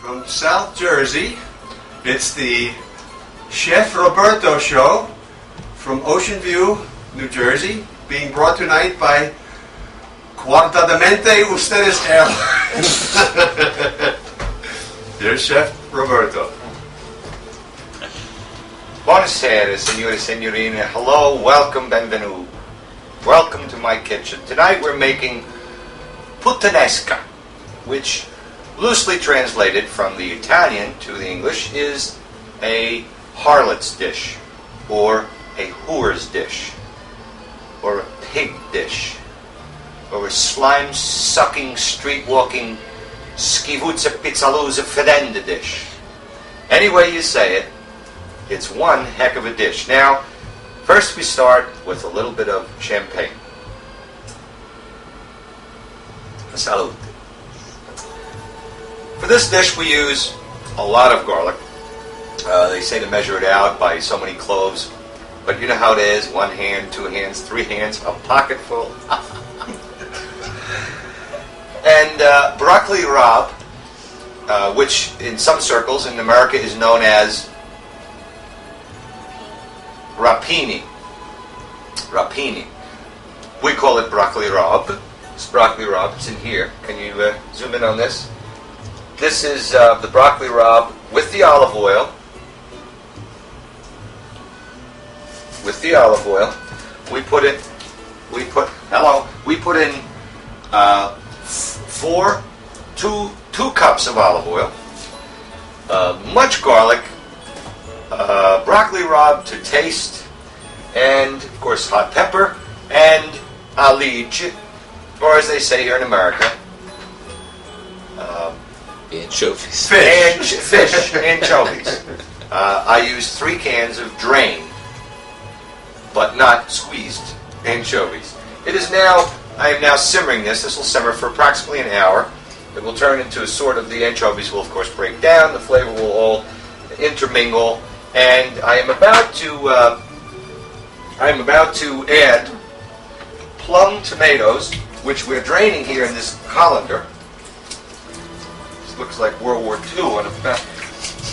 From South Jersey, it's the Chef Roberto show from Ocean View, New Jersey, being brought tonight by Cuartadamente Ustedes Airlines. There's Chef Roberto. Buonasera, signore e signorine. Hello, welcome, benvenuto. Welcome to my kitchen. Tonight we're making Putanesca, which, loosely translated from the Italian to the English, is a harlot's dish, or a whore's dish, or a pig dish, or a slime-sucking, street-walking, schivuzza pizzaluzza fedenda dish. Any way you say it, it's one heck of a dish. Now, first we start with a little bit of champagne. Saute. For this dish we use a lot of garlic. They say to measure it out by so many cloves, but you know how it is: 1 hand, 2 hands, 3 hands, a pocket full. And broccoli rabe, which in some circles in America is known as Rappini. Rappini. We call it broccoli rabe. It's broccoli rabe. It's in here. Can you zoom in on this? This is the broccoli rabe with the olive oil. With the olive oil, we put in 2 cups of olive oil, much garlic, broccoli rabe to taste, and of course hot pepper and alige, or as they say here in America, anchovies. Fish, anchovies. I use 3 cans of drained, but not squeezed anchovies. I am now simmering this. This will simmer for approximately an hour. It will turn into a sort of, the anchovies will of course break down, the flavor will all intermingle, and I am about to add plum tomatoes, which we're draining here in this colander. Looks like World War II on a map.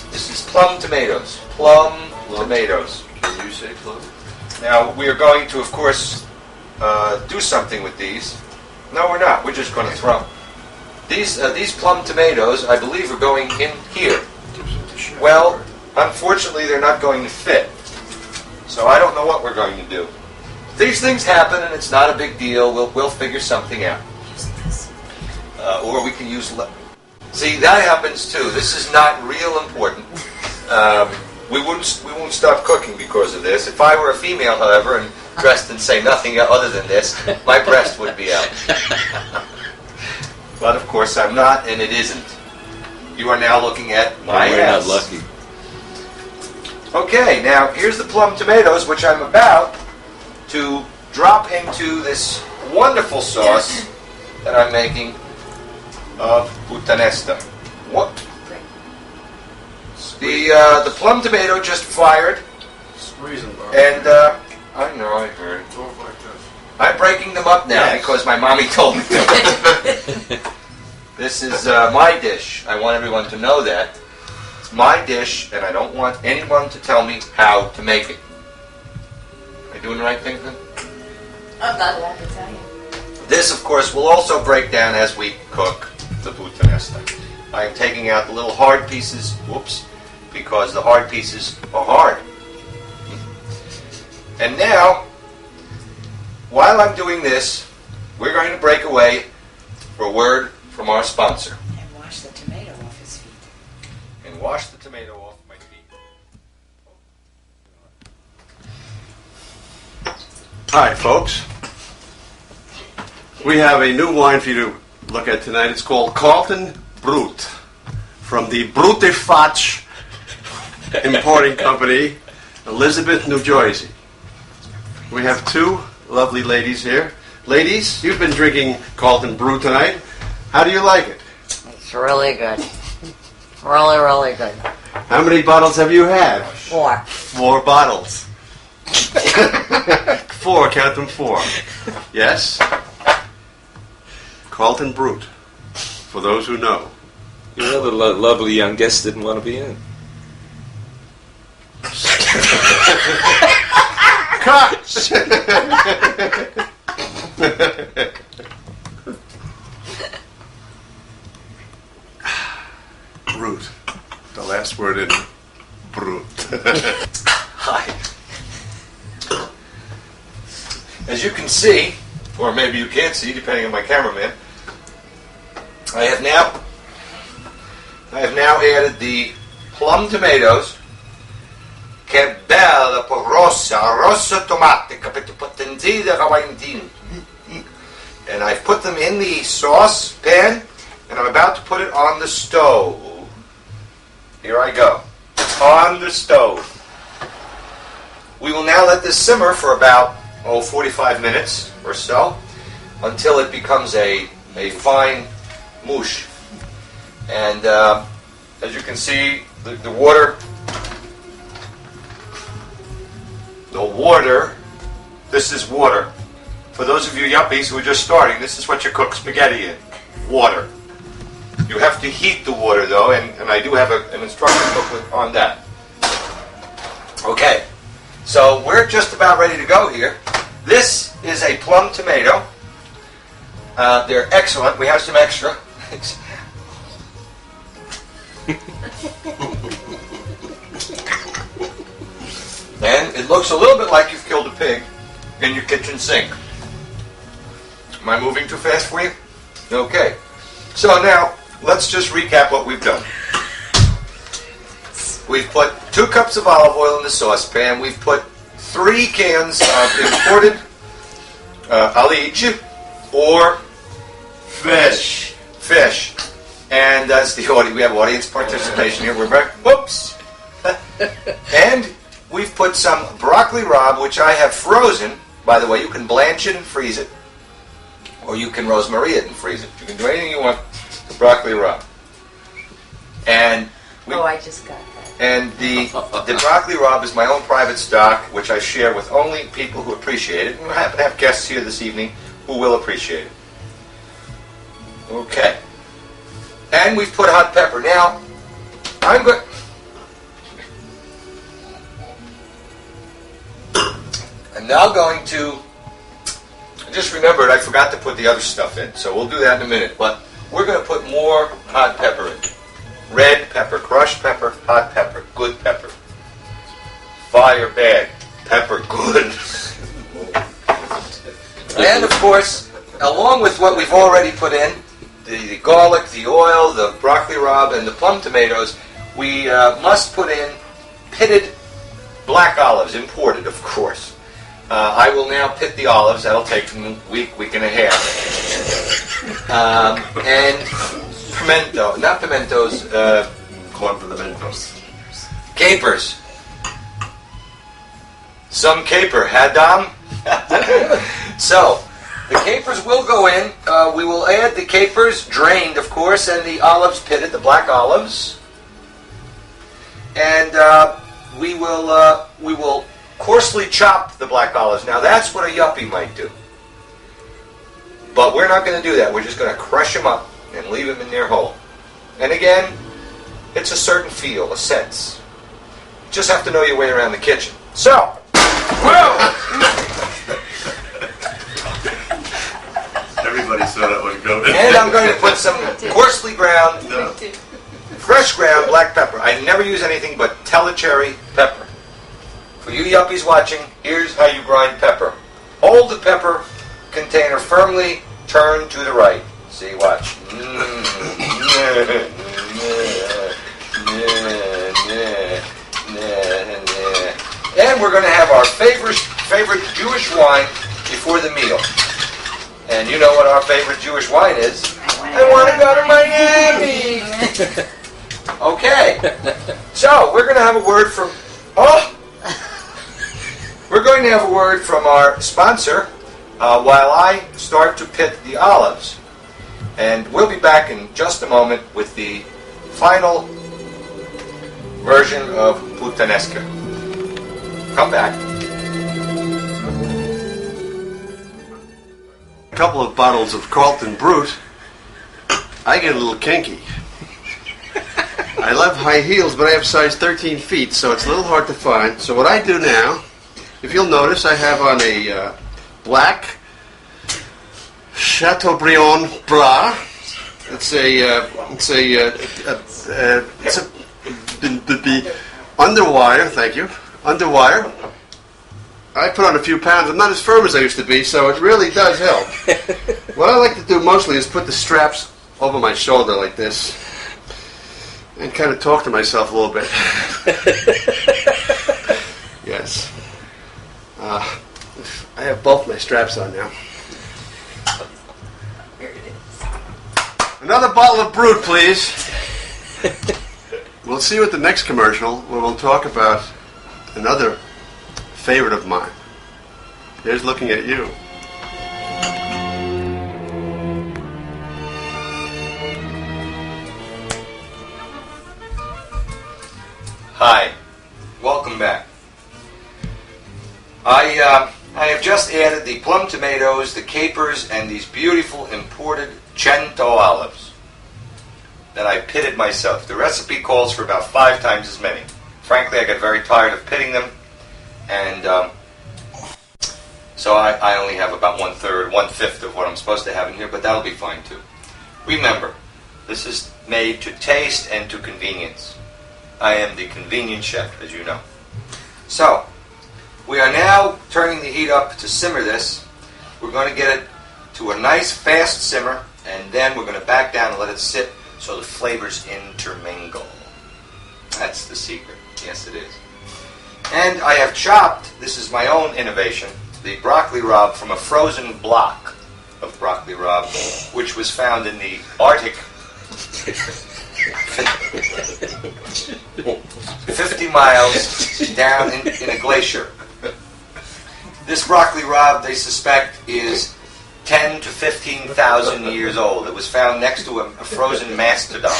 This is plum tomatoes. Plum tomatoes. Can you say plum? Now, we are going to, of course, do something with these. No, we're not. We're just going to throw them. These plum tomatoes, I believe, are going in here. Well, unfortunately, they're not going to fit. So I don't know what we're going to do. These things happen, and it's not a big deal. We'll figure something out. Or we can use... See, that happens too. This is not real important. We won't stop cooking because of this. If I were a female, however, and dressed in say nothing other than this, my breast would be out. But of course I'm not, and it isn't. You are now looking at my ass. We're not lucky. Okay, now here's the plum tomatoes, which I'm about to drop into this wonderful sauce that I'm making of Putanesca. What? The plum tomato just fired. Squeeze them, Bob. And I know, I heard. Go like this. I'm breaking them up now because my mommy told me to. This is my dish. I want everyone to know that. It's my dish, and I don't want anyone to tell me how to make it. Am I doing the right thing then? I'm not allowed to tell you. This, of course, will also break down as we cook the puttanesca. I am taking out the little hard pieces, whoops, because the hard pieces are hard. And now, while I'm doing this, we're going to break away for a word from our sponsor. And wash the tomato off his feet. And wash the tomato off my feet. All right, folks. We have a new wine for you to look at tonight. It's called Carlton Brut from the Brute Fotch Importing Company, Elizabeth, New Jersey. We have two lovely ladies here. Ladies, you've been drinking Carlton Brut tonight. How do you like it? It's really good. Really, really good. How many bottles have you had? 4. 4 bottles. 4, count them 4. Yes? Carlton Brut, for those who know. You know the lovely young guest didn't want to be in. Cut! Brut. The last word in Brut. Hi. As you can see, or maybe you can't see, depending on my cameraman, I have now added the plum tomatoes. Che bella rossa tomate, capito potenzida cavalentino. And I've put them in the sauce pan, and I'm about to put it on the stove. Here I go. On the stove. We will now let this simmer for about 45 minutes or so until it becomes a fine mousse. And as you can see, the water, this is water. For those of you yuppies who are just starting, this is what you cook spaghetti in. Water. You have to heat the water though, and I do have an instruction booklet on that. Okay, so we're just about ready to go here. This is a plum tomato. They're excellent. We have some extra. And it looks a little bit like you've killed a pig in your kitchen sink. Am I moving too fast for you? Okay. So now, let's just recap what we've done. We've put 2 cups of olive oil in the saucepan. We've put 3 cans of imported alige or fish. And that's the audience. We have audience participation here. We're back. Whoops. And we've put some broccoli rabe, which I have frozen. By the way, you can blanch it and freeze it, or you can rosemary it and freeze it. You can do anything you want to broccoli rabe. And I just got that. And the broccoli rabe is my own private stock, which I share with only people who appreciate it. And we happen to have guests here this evening who will appreciate it. Okay. And we've put hot pepper. Now, I'm now going to, I just remembered I forgot to put the other stuff in, so we'll do that in a minute. But we're going to put more hot pepper in. Red pepper, crushed pepper, hot pepper, good pepper. Fire bad, pepper good. And of course, along with what we've already put in, the garlic, the oil, the broccoli rabe, and the plum tomatoes, we must put in pitted black olives, imported of course. I will now pit the olives. That'll take a week and a half. And pimento, not pimentos, Corn for the Mentos. capers. Some caper, Hadam. So, the capers will go in. We will add the capers, drained of course, and the olives pitted, the black olives. And we will coarsely chop the black olives. Now that's what a yuppie might do. But we're not going to do that. We're just going to crush them up and leave them in their hole. And again, it's a certain feel, a sense. You just have to know your way around the kitchen. So, Everybody saw that one coming. And I'm going to put some coarsely ground, fresh ground black pepper. I never use anything but Telecherry pepper. For you yuppies watching, here's how you grind pepper. Hold the pepper container firmly, turn to the right. See, watch. And we're going to have our favorite Jewish wine before the meal. And you know what our favorite Jewish wine is? I want to go to Miami. Okay. So we're going to have a word from. We're going to have a word from our sponsor while I start to pit the olives. And we'll be back in just a moment with the final version of Putanesca. Come back. A couple of bottles of Carlton Brut, I get a little kinky. I love high heels, but I have size 13 feet, so it's a little hard to find. So what I do now, if you'll notice, I have on a black Chateaubriand bra. It's the underwire. Thank you, underwire. I put on a few pounds. I'm not as firm as I used to be, so it really does help. What I like to do mostly is put the straps over my shoulder like this and kind of talk to myself a little bit. Yes. I have both my straps on now. Another bottle of Brut, please. We'll see you at the next commercial where we'll talk about another favorite of mine. Here's looking at you. Hi, welcome back. I have just added the plum tomatoes, the capers, and these beautiful imported Cento olives that I pitted myself. The recipe calls for about 5 times as many. Frankly, I got very tired of pitting them, and so I only have about 1/5 of what I'm supposed to have in here, but that'll be fine too. Remember, this is made to taste and to convenience. I am the convenient chef, as you know. So, we are now turning the heat up to simmer this. We're going to get it to a nice fast simmer, and then we're going to back down and let it sit so the flavors intermingle. That's the secret. Yes, it is. And I have chopped, this is my own innovation, the broccoli rabe from a frozen block of broccoli rabe, which was found in the Arctic 50 miles down in a glacier. This broccoli rabe, they suspect, is 10 to 15,000 years old. It was found next to a frozen mastodon.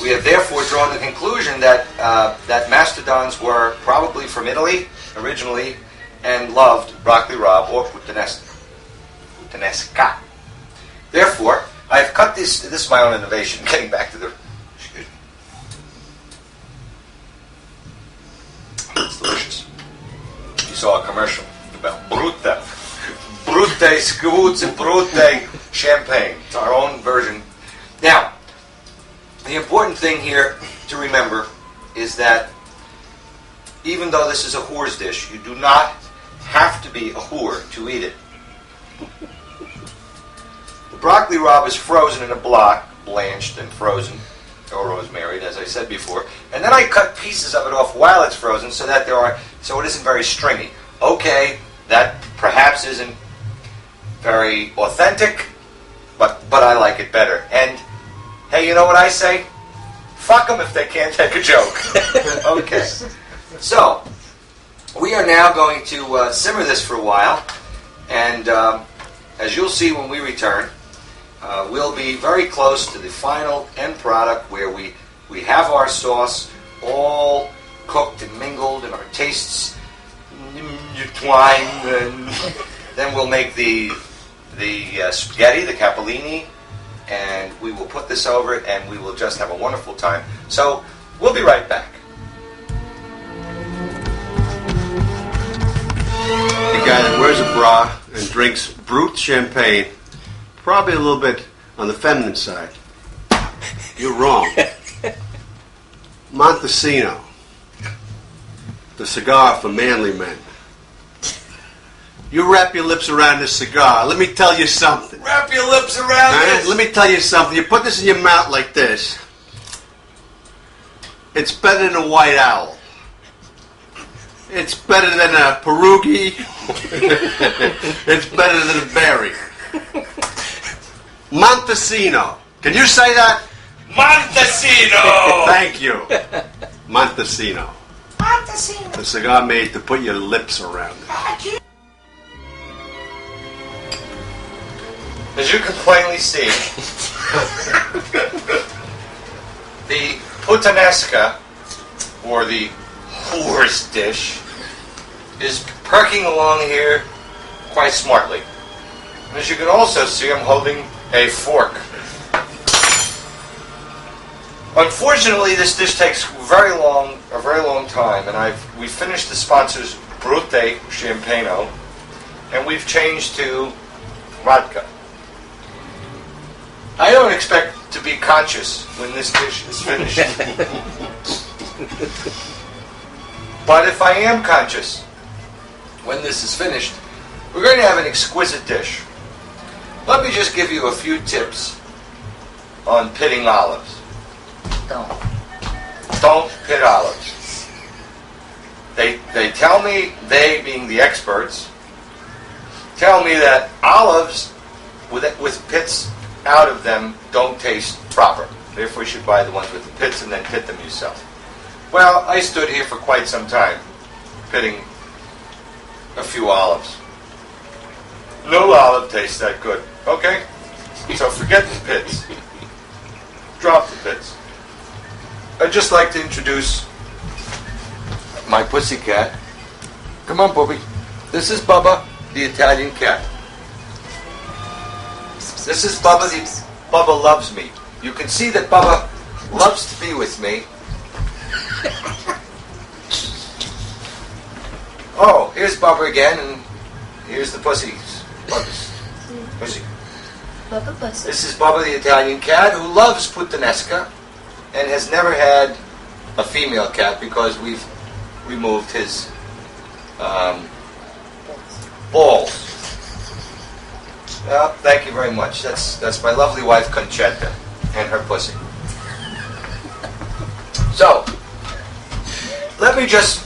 We have therefore drawn the conclusion that that mastodons were probably from Italy originally and loved broccoli rabe or Putanesca. Therefore, I've cut this is my own innovation, getting back to the... Excuse me. It's delicious. You saw a commercial about Brute Scoots and Brute Champagne. It's our own version. Now, the important thing here to remember is that even though this is a whore's dish, you do not have to be a whore to eat it. The broccoli rabe is frozen in a block, blanched and frozen, or rosemaried, as I said before, and then I cut pieces of it off while it's frozen so it isn't very stringy. Okay, that perhaps isn't very authentic, but I like it better. And hey, you know what I say? Fuck them if they can't take a joke. Okay. So, we are now going to simmer this for a while, and as you'll see when we return, we'll be very close to the final end product where we have our sauce all cooked and mingled and our tastes twined, and then we'll make the spaghetti, the Cappellini, and we will put this over it and we will just have a wonderful time. So, we'll be right back. The guy that wears a bra and drinks brut champagne, probably a little bit on the feminine side. You're wrong. Montesino, the cigar for manly men. You wrap your lips around this cigar. Let me tell you something. Wrap your lips around this. Let me tell you something. You put this in your mouth like this. It's better than a white owl. It's better than a pierogi. It's better than a berry. Montesino. Can you say that? Montesino! Thank you. Montesino. Montesino. The cigar made to put your lips around it. As you can plainly see, the Putanesca, or the horse dish, is perking along here quite smartly. And as you can also see, I'm holding a fork. Unfortunately, this dish takes a very long time, and we finished the sponsor's Brute Champagne, and we've changed to vodka. I don't expect to be conscious when this dish is finished. But if I am conscious when this is finished, we're going to have an exquisite dish. Let me just give you a few tips on pitting olives. Don't pit olives. They tell me, they being the experts, tell me that olives with pits out of them don't taste proper. Therefore, you should buy the ones with the pits and then pit them yourself. Well, I stood here for quite some time pitting a few olives. No olive tastes that good. Okay? So forget the pits. Drop the pits. I'd just like to introduce my pussycat. Come on, Bobby. This is Bubba, the Italian cat. This is Bubba. Bubba loves me. You can see that Bubba loves to be with me. Oh, here's Bubba again, and here's the pussy. Pussy. Bubba pussy. This is Bubba, the Italian cat, who loves Putanesca and has never had a female cat because we've removed his balls. Well, thank you very much. That's my lovely wife, Concetta, and her pussy. So, let me just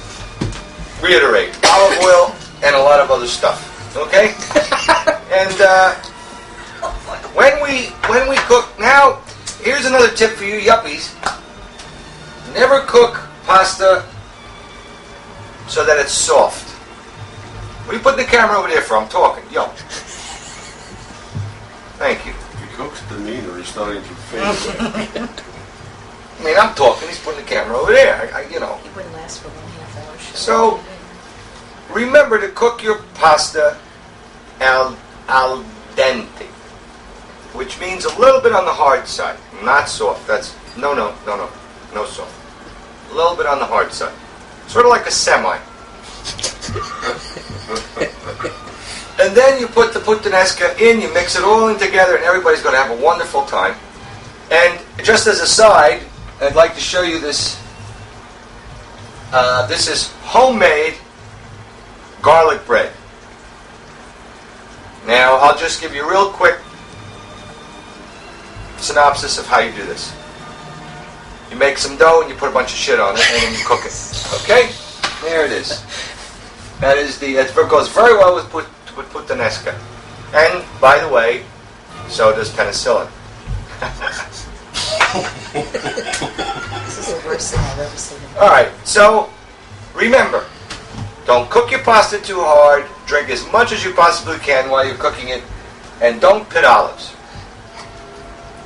reiterate. Olive oil and a lot of other stuff. Okay? And when we cook, now, here's another tip for you yuppies. Never cook pasta so that it's soft. What are you putting the camera over there for? I'm talking. Yo. Thank you. Your cook's demeanor is starting to fade. I mean, I'm talking. He's putting the camera over there. You know. It wouldn't last for 1.5 hours. So, remember to cook your pasta al dente, which means a little bit on the hard side, not soft. That's no soft. A little bit on the hard side, sort of like a semi. And then you put the Putanesca in, you mix it all in together, and everybody's going to have a wonderful time. And just as a side, I'd like to show you this. This is homemade garlic bread. Now, I'll just give you a real quick synopsis of how you do this. You make some dough and you put a bunch of shit on it and then you cook it. Okay? There it is. That is it goes very well with Putanesca. And, by the way, so does penicillin. This is the worst thing I've ever seen. Alright, so remember, don't cook your pasta too hard, drink as much as you possibly can while you're cooking it, and don't pit olives.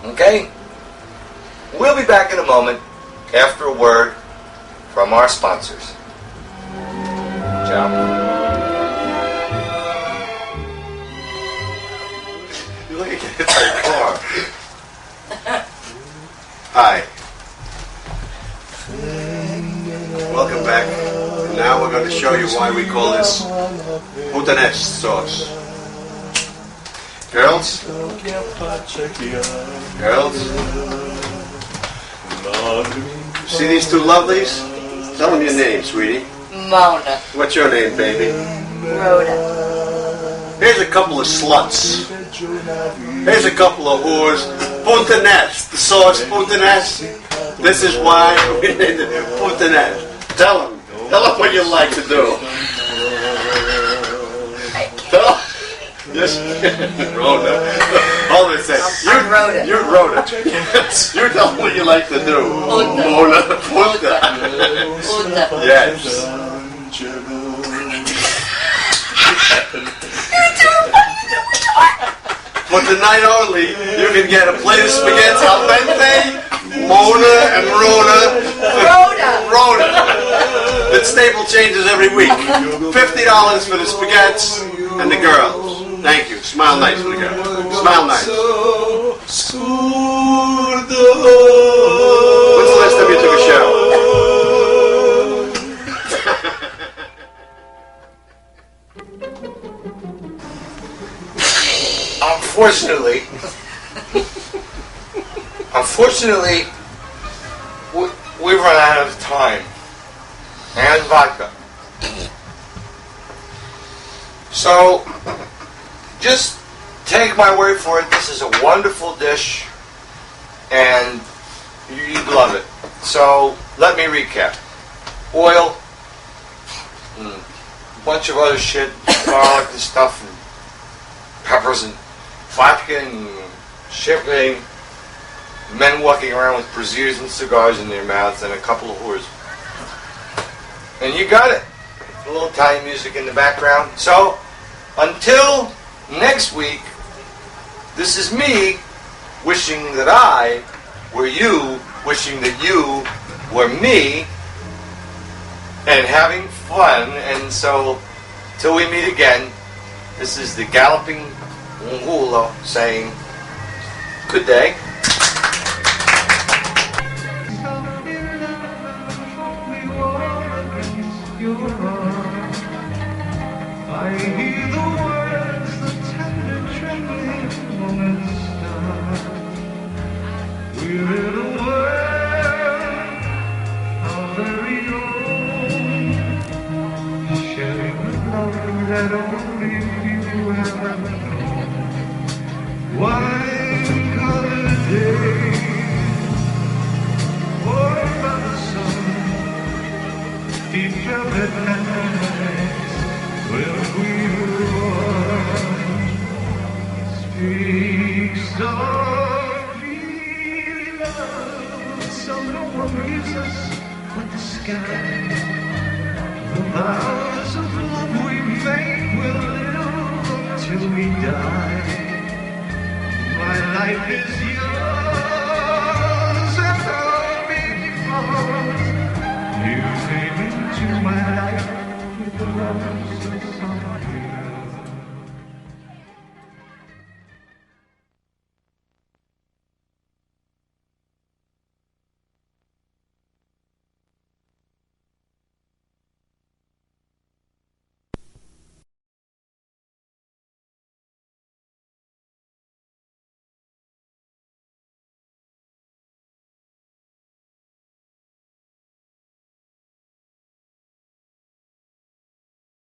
Okay? We'll be back in a moment after a word from our sponsors. Ciao. You look like it's a car. Hi. Welcome back. And now we're going to show you why we call this Putanesca sauce. Girls? Girls? See these two lovelies? Tell them your name, sweetie. Mona. What's your name, baby? Rhoda. Here's a couple of sluts. Here's a couple of whores. Putanesca, the sauce Putanesca. This is why we named it Putanesca. Tell them what you like to do. Tell them. Yes, Rhoda. All they say. I'm Rhoda. You're Rhoda. You tell them what you like to do. Mona. Puta. Yes. For tonight only, you can get a plate of spaghetti al dente, Mona and Rhoda. Rhoda. The staple changes every week. $50 for the spaghettis and the girls. Thank you. Smile nice for the girls. Smile nice. When's the last time you took a shower? Unfortunately, we've run out of time and vodka. So, just take my word for it. This is a wonderful dish, and you'd love it. So, let me recap. Oil, a bunch of other shit, garlic and stuff, and peppers and vodka and shipping, men walking around with braziers and cigars in their mouths, and a couple of whores. And you got it. A little Italian music in the background. So, until next week, this is me wishing that I were you, wishing that you were me, and having fun. And so, till we meet again, this is the Galloping Culo saying good day. I hear the words, the tender trembling moments start. We're in a world our very own, sharing the love that only you have ever known. Wine-colored days, warmed by the sun, deep velvet nights when we were one. Speaks of real love, so no one gives us but the sky. The vows of love we make will live till we die. My life is yours and I'll be yours. You came into my life with the rose of